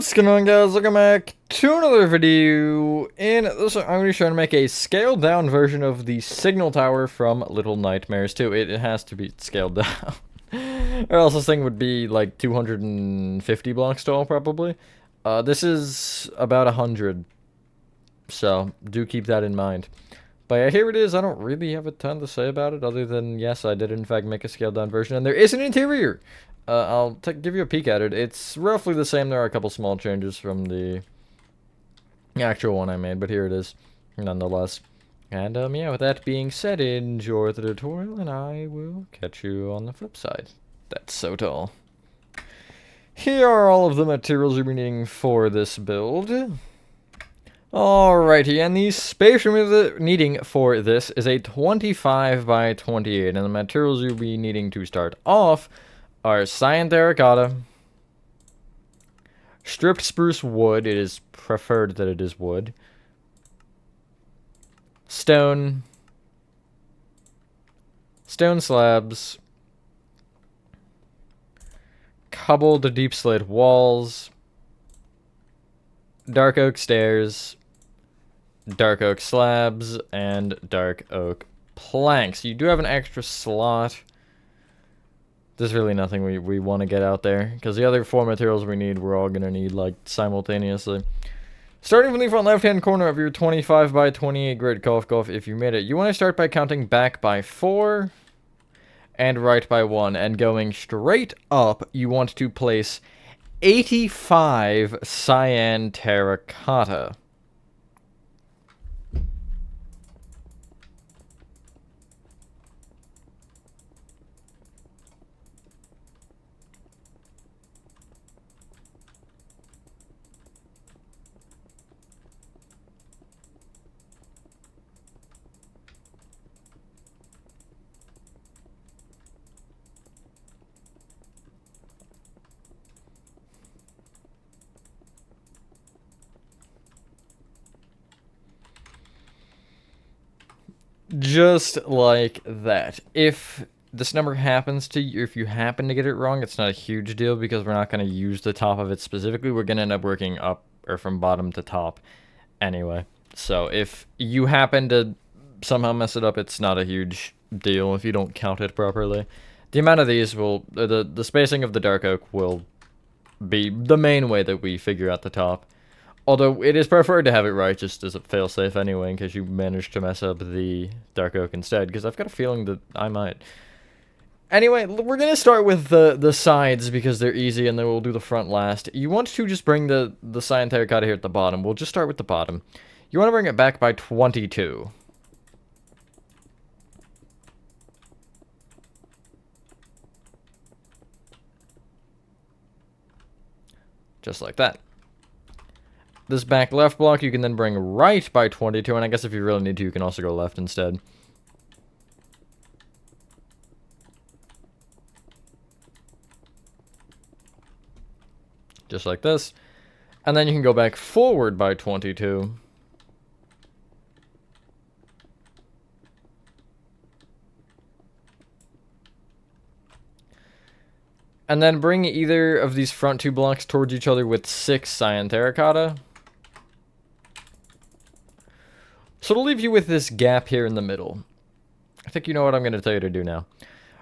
What's going on, guys? Welcome back to another video. In this one, I'm going to be trying to make a scaled down version of the signal tower from Little Nightmares 2. It has to be scaled down. Or else this thing would be like 250 blocks tall, probably. This is about 100. So, do keep that in mind. But yeah, here it is. I don't really have a ton to say about it, other than, yes, I did in fact make a scaled down version, and there is an interior! I'll give you a peek at it. It's roughly the same. There are a couple small changes from the actual one I made, but here it is, nonetheless. And, yeah, with that being said, enjoy the tutorial, and I will catch you on the flip side. That's so tall. Here are all of the materials you'll be needing for this build. Alrighty, and the space you're needing for this is a 25 by 28, and the materials you'll be needing to start off are cyan terracotta, stripped spruce wood, it is preferred that it is wood, stone slabs, cobbled deep slate walls, dark oak stairs, dark oak slabs, and dark oak planks. You do have an extra slot. There's really nothing we want to get out there, because the other four materials we need, we're all going to need, like, simultaneously. Starting from the front left-hand corner of your 25 by 28 grid, golf, if you made it, you want to start by counting back by 4 and right by 1, and going straight up, you want to place 85 cyan terracotta. Just like that. If this number happens to you, if you happen to get it wrong, it's not a huge deal, because we're not going to use the top of it specifically. We're going to end up working up, or from bottom to top anyway. So if you happen to somehow mess it up, it's not a huge deal if you don't count it properly. The amount of these will, the spacing of the dark oak will be the main way that we figure out the top. Although it is preferred to have it right, just as a failsafe anyway, in case you manage to mess up the dark oak instead, because I've got a feeling that I might. Anyway, we're going to start with the sides, because they're easy, and then we'll do the front last. You want to just bring the cyan terracotta here at the bottom. We'll just start with the bottom. You want to bring it back by 22. Just like that. This back left block you can then bring right by 22, and I guess if you really need to, you can also go left instead. Just like this. And then you can go back forward by 22. And then bring either of these front two blocks towards each other with 6 cyan terracotta. So it'll leave you with this gap here in the middle. I think you know what I'm going to tell you to do now.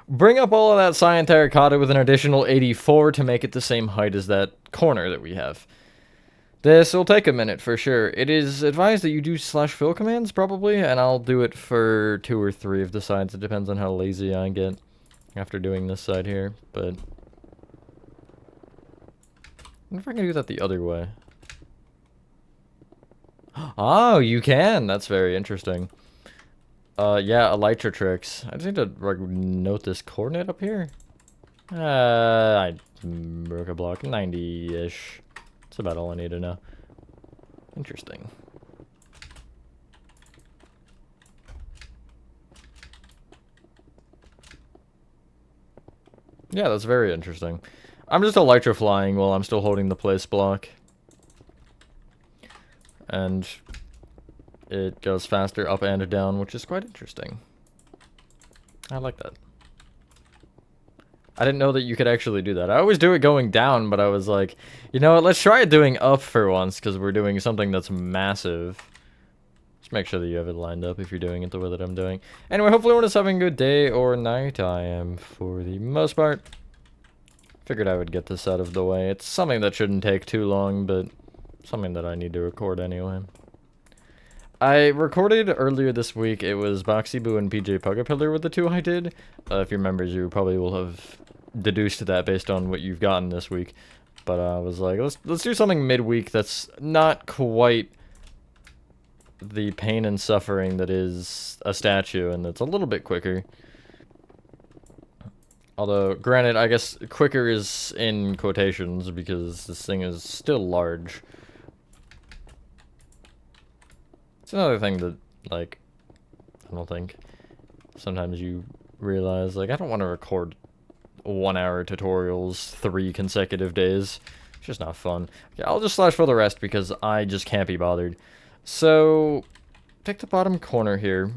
Bring up all of that cyan terracotta with an additional 84 to make it the same height as that corner that we have. This will take a minute for sure. It is advised that you do /fill commands probably, and I'll do it for 2 or 3 of the sides. It depends on how lazy I get after doing this side here, but I wonder if I can do that the other way. Oh, you can! That's very interesting. Yeah, Elytratrix. I just need to like, note this coordinate up here. I broke a block. 90-ish. That's about all I need to know. Interesting. Yeah, that's very interesting. I'm just Elytraflying while I'm still holding the place block. And it goes faster up and down, which is quite interesting. I like that. I didn't know that you could actually do that. I always do it going down, but I was like, you know what, let's try it doing up for once, because we're doing something that's massive. Just make sure that you have it lined up if you're doing it the way that I'm doing. Anyway, hopefully everyone is having a good day or night. I am, for the most part. Figured I would get this out of the way. It's something that shouldn't take too long, but something that I need to record anyway. I recorded earlier this week. It was Boxy Boo and PJ Pugapillar were the two I did. If you remember, you probably will have deduced that based on what you've gotten this week. But I was like, let's do something midweek that's not quite the pain and suffering that is a statue, and that's a little bit quicker. Although, granted, I guess quicker is in quotations because this thing is still large. It's another thing that, like, I don't think sometimes you realize, like, I don't want to record 1-hour tutorials 3 consecutive days. It's just not fun. Okay, I'll just slash for the rest because I just can't be bothered. So, take the bottom corner here.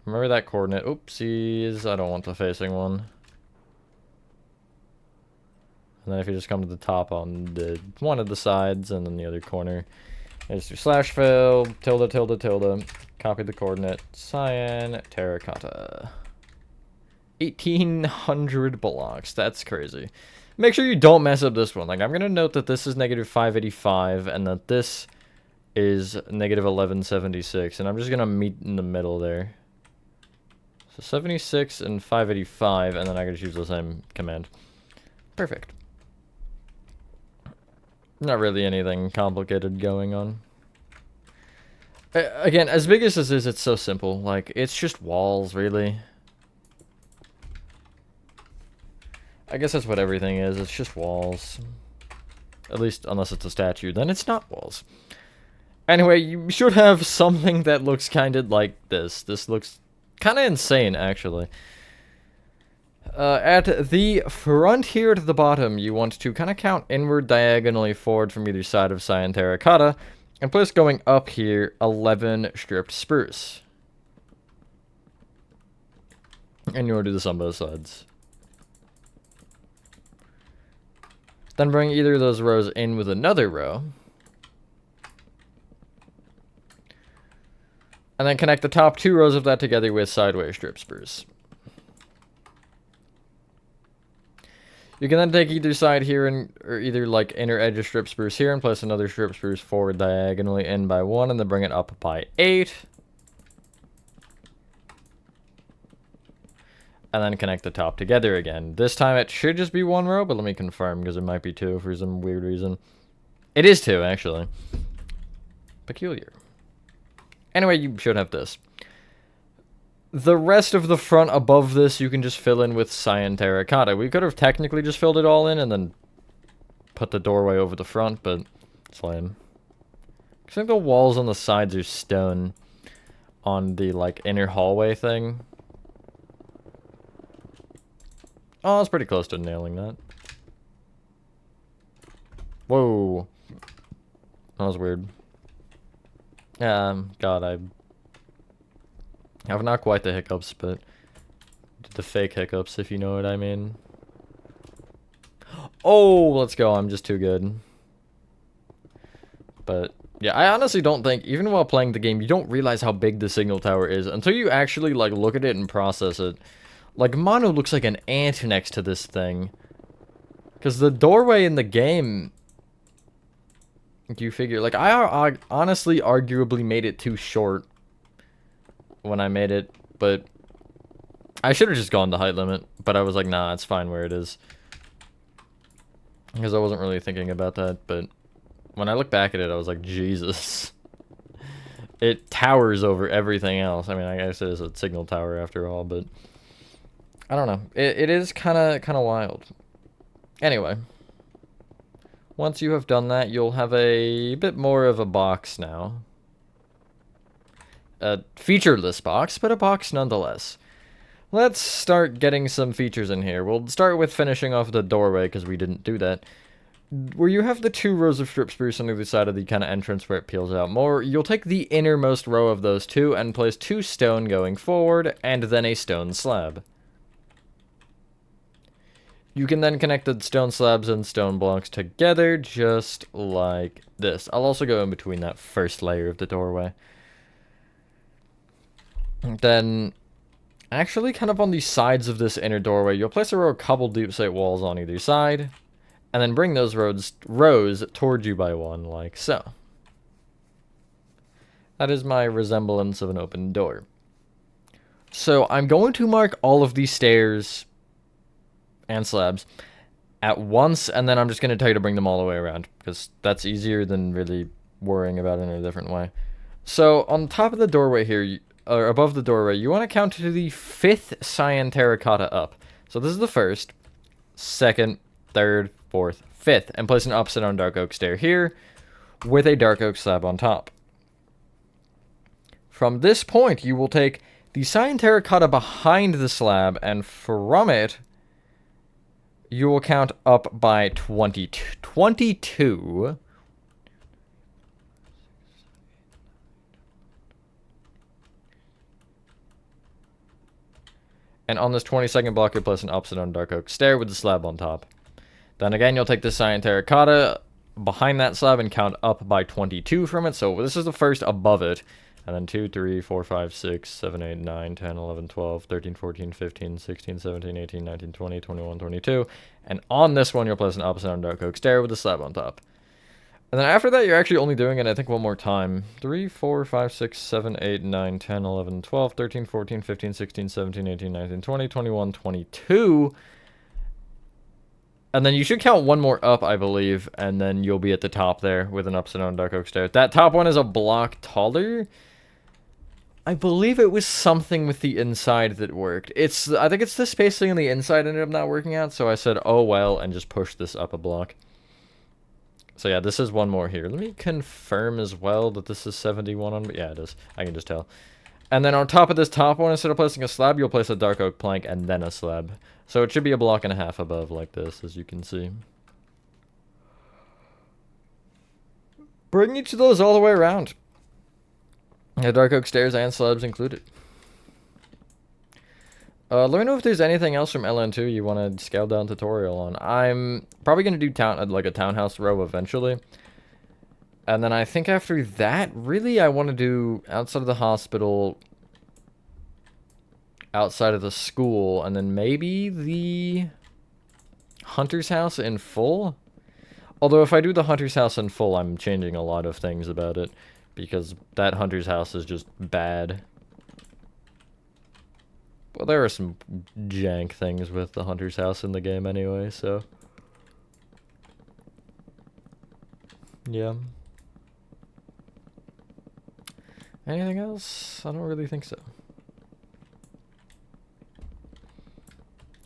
Remember that coordinate. Oopsies, I don't want the facing one. And then if you just come to the top on the one of the sides and then the other corner, just do slash fill, tilde, tilde, tilde, copy the coordinate, cyan, terracotta. 1,800 blocks, that's crazy. Make sure you don't mess up this one. Like, I'm going to note that this is negative 585 and that this is negative 1176, and I'm just going to meet in the middle there. So 76 and 585, and then I can just use the same command. Perfect. Not really anything complicated going on. Again, as big as this is, it's so simple. Like, it's just walls, really. I guess that's what everything is. It's just walls. At least, unless it's a statue, then it's not walls. Anyway, you should have something that looks kind of like this. This looks kind of insane, actually. At the front here to the bottom, you want to kind of count inward diagonally forward from either side of cyan terracotta, and place going up here 11 stripped spruce. And you want to do this on both sides. Then bring either of those rows in with another row. And then connect the top 2 rows of that together with sideways strip spruce. You can then take either side here or either like inner edge of strip spruce here and place another strip spruce forward diagonally in by 1 and then bring it up by 8. And then connect the top together again. This time it should just be 1 row, but let me confirm because it might be 2 for some weird reason. It is 2, actually. Peculiar. Anyway, you should have this. The rest of the front above this, you can just fill in with cyan terracotta. We could have technically just filled it all in and then put the doorway over the front, but it's lame. I think the walls on the sides are stone on the, like, inner hallway thing. Oh, I was pretty close to nailing that. Whoa. That was weird. God, I have not quite the hiccups, but the fake hiccups, if you know what I mean. Oh, let's go. I'm just too good. But, yeah, I honestly don't think, even while playing the game, you don't realize how big the signal tower is until you actually, like, look at it and process it. Like, Mono looks like an ant next to this thing. Because the doorway in the game... You figure, like, I honestly arguably made it too short when I made it, but I should have just gone the height limit, but I was like, nah, it's fine where it is. Because I wasn't really thinking about that, but when I look back at it, I was like, Jesus. It towers over everything else. I mean, I guess it is a signal tower after all, but I don't know. It is kind of wild. Anyway. Once you have done that, you'll have a bit more of a box now. A featureless box, but a box nonetheless. Let's start getting some features in here. We'll start with finishing off the doorway, because we didn't do that. Where you have the 2 rows of strip spruce on either side of the kind of entrance where it peels out more, you'll take the innermost row of those 2 and place 2 stone going forward, and then a stone slab. You can then connect the stone slabs and stone blocks together, just like this. I'll also go in between that first layer of the doorway. Then, actually kind of on the sides of this inner doorway, you'll place a row of cobbled deep slate walls on either side, and then bring those rows towards you by one, like so. That is my resemblance of an open door. So I'm going to mark all of these stairs and slabs at once, and then I'm just going to tell you to bring them all the way around, because that's easier than really worrying about it in a different way. So on top of the doorway here, or above the doorway, you want to count to the 5th cyan terracotta up. So this is the 1st, 2nd, 3rd, 4th, 5th, and place an upside down dark oak stair here with a dark oak slab on top. From this point, you will take the cyan terracotta behind the slab, and from it, you will count up by 22. And on this 22nd block, you'll place an upside down dark oak stair with the slab on top. Then again, you'll take the cyan terracotta behind that slab and count up by 22 from it. So this is the first above it. And then 2, 3, 4, 5, 6, 7, 8, 9, 10, 11, 12, 13, 14, 15, 16, 17, 18, 19, 20, 21, 22. And on this one, you'll place an upside down dark oak stair with the slab on top. And then after that, you're actually only doing it, I think, one more time. 3, 4, 5, 6, 7, 8, 9, 10, 11, 12, 13, 14, 15, 16, 17, 18, 19, 20, 21, 22. And then you should count one more up, I believe, and then you'll be at the top there with an upside down dark oak stair. That top one is a block taller. I believe it was something with the inside that worked. I think it's the spacing on the inside ended up not working out, so I said, oh well, and just pushed this up a block. So yeah, this is one more here. Let me confirm as well that this is 71 on... Yeah, it is. I can just tell. And then on top of this top one, instead of placing a slab, you'll place a dark oak plank and then a slab. So it should be a block and a half above like this, as you can see. Bring each of those all the way around. The dark oak stairs and slabs included. Let me know if there's anything else from LN2 you want to scale down tutorial on. I'm probably going to do like a townhouse row eventually. And then I think after that, really, I want to do outside of the hospital, outside of the school, and then maybe the hunter's house in full. Although if I do the hunter's house in full, I'm changing a lot of things about it, because that hunter's house is just bad. Well, there are some jank things with the hunter's house in the game anyway, so... Yeah. Anything else? I don't really think so.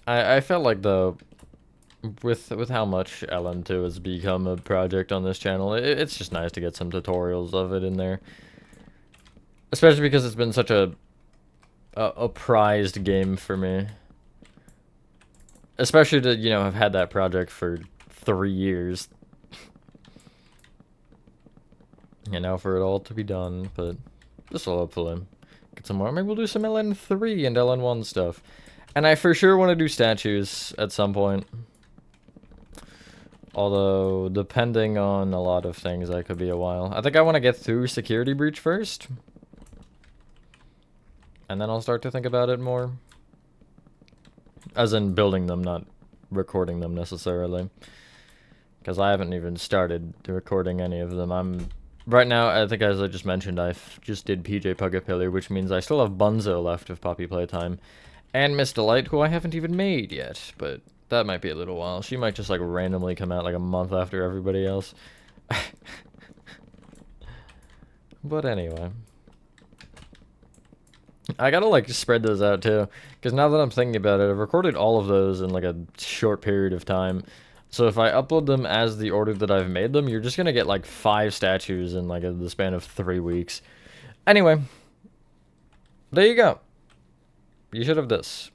I felt like with how much LN2 has become a project on this channel, it's just nice to get some tutorials of it in there. Especially because it's been such a prized game for me. Especially to, you know, have had that project for 3 years. And now for it all to be done, but this will hopefully get some more. Maybe we'll do some LN3 and LN1 stuff. And I for sure want to do statues at some point. Although, depending on a lot of things, that could be a while. I think I want to get through Security Breach first. And then I'll start to think about it more. As in building them, not recording them necessarily. Because I haven't even started recording any of them. Right now, I think as I just mentioned, I just did PJ Pugapillar, which means I still have Bunzo left of Poppy Playtime. And Miss Delight, who I haven't even made yet, but that might be a little while. She might just like randomly come out like a month after everybody else. But anyway. I gotta like spread those out too, because now that I'm thinking about it, I've recorded all of those in like a short period of time. So if I upload them as the order that I've made them, you're just gonna get like 5 statues in like the span of 3 weeks. Anyway, there you go. You should have this.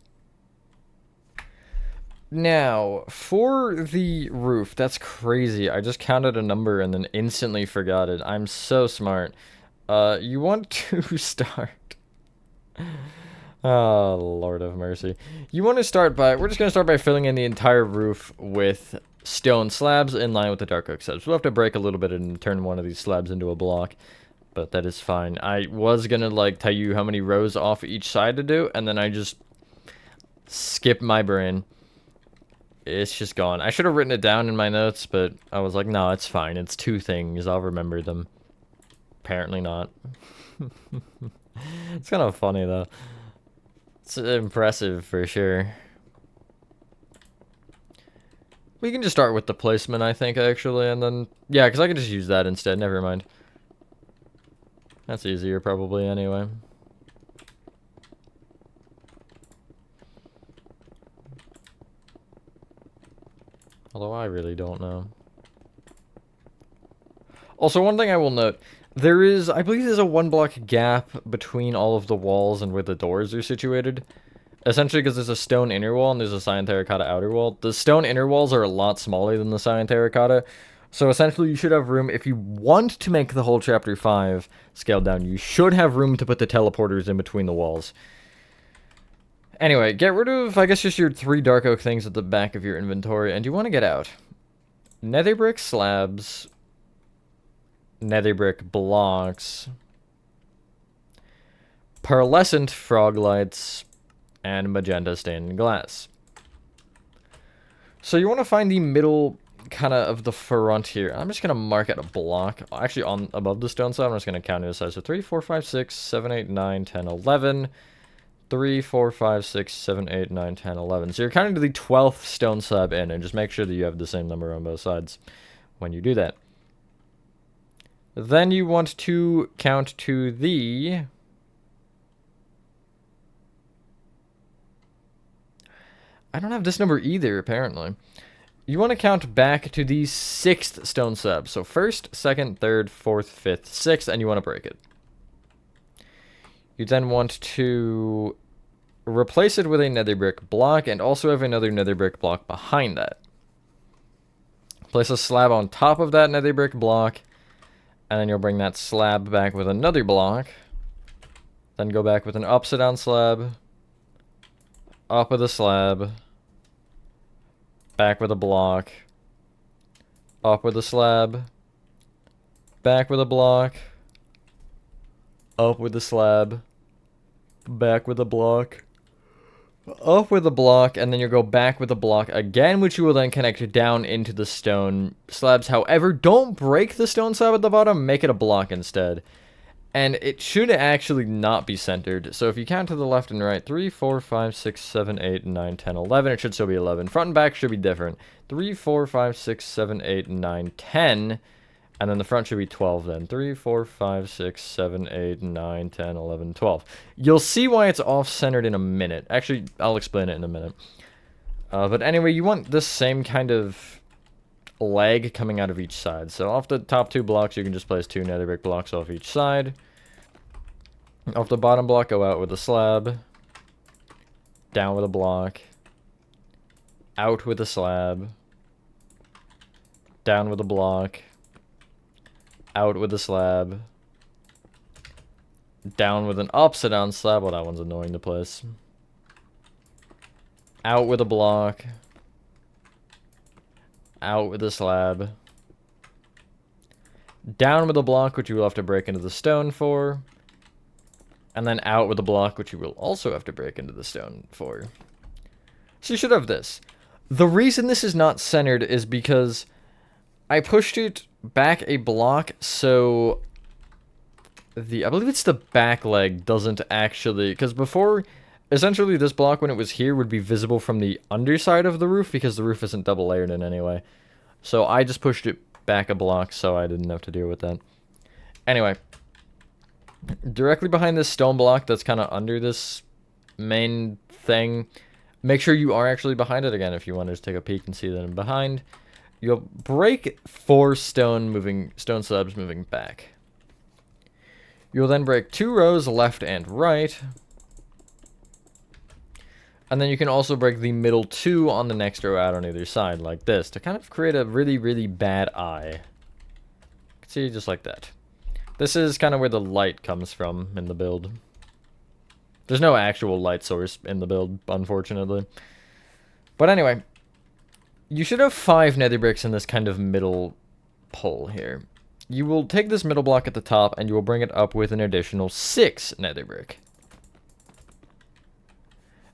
Now, for the roof, that's crazy. I just counted a number and then instantly forgot it. I'm so smart. You want to start Oh, Lord of mercy. You want to start by, we're just going to start by filling in the entire roof with stone slabs in line with the dark oak slabs. We'll have to break a little bit and turn one of these slabs into a block, but that is fine. I was going to, like, tell you how many rows off each side to do, and then I just skipped my brain. It's just gone. I should have written it down in my notes, but I was like, no, it's fine. It's 2 things. I'll remember them. Apparently not. It's kind of funny, though. It's impressive for sure. We can just start with the placement, I think, actually, and then... Yeah, because I can just use that instead. Never mind. That's easier, probably, anyway. Although I really don't know. Also, one thing I will note. There is, I believe there's a 1-block gap between all of the walls and where the doors are situated. Essentially because there's a stone inner wall and there's a cyan terracotta outer wall. The stone inner walls are a lot smaller than the cyan terracotta. So essentially you should have room, if you want to make the whole chapter 5 scaled down, you should have room to put the teleporters in between the walls. Anyway, get rid of, I guess, just your 3 dark oak things at the back of your inventory, and you want to get out nether brick slabs, nether brick blocks, pearlescent frog lights, and magenta stained glass. So you want to find the middle kind of the front here. I'm just going to mark out a block, actually on above the stone slab. I'm just going to count it as size. So 3, 4, 5, 6, 7, 8, 9, 10, 11. 3, 4, 5, 6, 7, 8, 9, 10, 11. So you're counting to the 12th stone slab in, and just make sure that you have the same number on both sides when you do that. Then you want to count to the... I don't have this number either, apparently. You want to count back to the 6th stone slab. So 1st, 2nd, 3rd, 4th, 5th, 6th, and you want to break it. You then want to replace it with a nether brick block and also have another nether brick block behind that. Place a slab on top of that nether brick block, and then you'll bring that slab back with another block. Then go back with an upside down slab, up with a slab, back with a block, up with a slab, back with a block, up with a slab, back with a block, up with a block, and then you'll go back with a block again, which you will then connect down into the stone slabs. However, don't break the stone slab at the bottom, make it a block instead. And it should actually not be centered. So if you count to the left and right, 3, 4, 5, 6, 7, 8, 9, 10, 11, it should still be 11. Front and back should be different. 3, 4, 5, 6, 7, 8, 9, 10. And then the front should be 12 then. 3, 4, 5, 6, 7, 8, 9, 10, 11, 12. You'll see why it's off-centered in a minute. Actually, I'll explain it in a minute. But anyway, you want this same kind of leg coming out of each side. So off the top 2 blocks, you can just place 2 nether brick blocks off each side. Off the bottom block, go out with a slab. Down with a block. Out with a slab. Down with a block. Out with a slab. Down with an upside down slab. Well, that one's annoying to place. Out with a block. Out with a slab. Down with a block, which you will have to break into the stone for. And then out with a block, which you will also have to break into the stone for. So you should have this. The reason this is not centered is because I pushed it back a block, so I believe it's the back leg doesn't actually, because before, essentially this block when it was here would be visible from the underside of the roof because the roof isn't double layered in anyway. So I just pushed it back a block so I didn't have to deal with that. Anyway, directly behind this stone block that's kind of under this main thing, make sure you are actually behind it again if you want to just take a peek and see that I'm behind. You'll break 4 stone slabs moving back. You'll then break 2 rows left and right. And then you can also break the middle 2 on the next row out on either side, like this, to kind of create a really, really bad eye. You can see, just like that. This is kind of where the light comes from in the build. There's no actual light source in the build, unfortunately. But anyway, you should have 5 nether bricks in this kind of middle hole here. You will take this middle block at the top and you will bring it up with an additional 6 nether brick.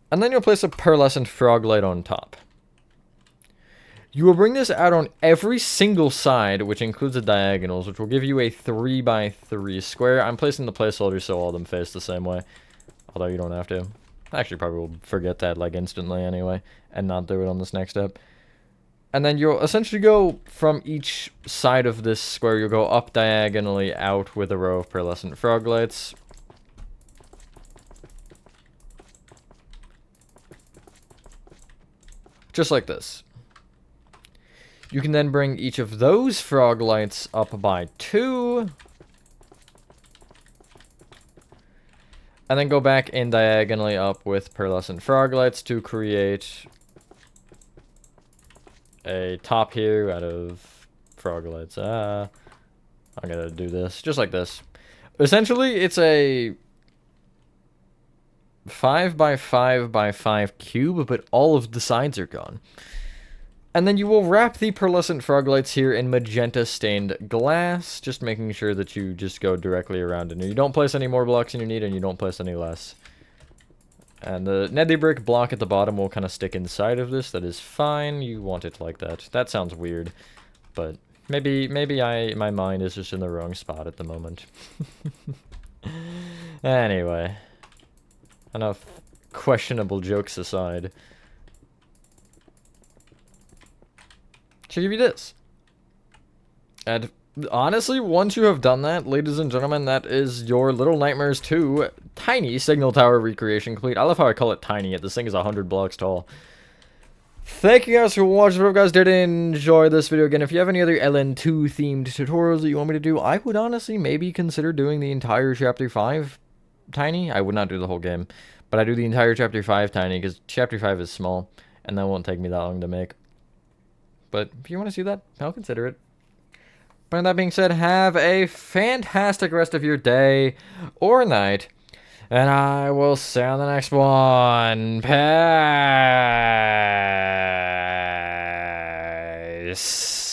And then you'll place a pearlescent frog light on top. You will bring this out on every single side, which includes the diagonals, which will give you a 3x3 square. I'm placing the placeholders so all of them face the same way. Although you don't have to. I actually probably will forget that like instantly anyway, and not do it on this next step. And then you'll essentially go from each side of this square, you'll go up diagonally out with a row of pearlescent frog lights. Just like this. You can then bring each of those frog lights up by 2. And then go back in diagonally up with pearlescent frog lights to create a top here out of frog lights. I'm gonna do this just like this. Essentially, it's a 5 by 5 by 5 cube, but all of the sides are gone. And then you will wrap the pearlescent frog lights here in magenta stained glass, just making sure that you just go directly around it. And you don't place any more blocks than you need, and you don't place any less. And the nether brick block at the bottom will kind of stick inside of this. That is fine. You want it like that. That sounds weird, but maybe my mind is just in the wrong spot at the moment. Anyway, enough questionable jokes aside. Should give you this. And honestly, once you have done that, ladies and gentlemen, that is your Little Nightmares 2 tiny signal tower recreation complete. I love how I call it tiny, yet this thing is 100 blocks tall. Thank you guys for watching. If you guys did enjoy this video, again, if you have any other LN2 themed tutorials that you want me to do, I would honestly maybe consider doing the entire Chapter 5 tiny. I would not do the whole game, but I do the entire Chapter 5 tiny because Chapter 5 is small, and that won't take me that long to make. But if you want to see that, I'll consider it. But that being said, have a fantastic rest of your day or night. And I will see you on the next one. Peace.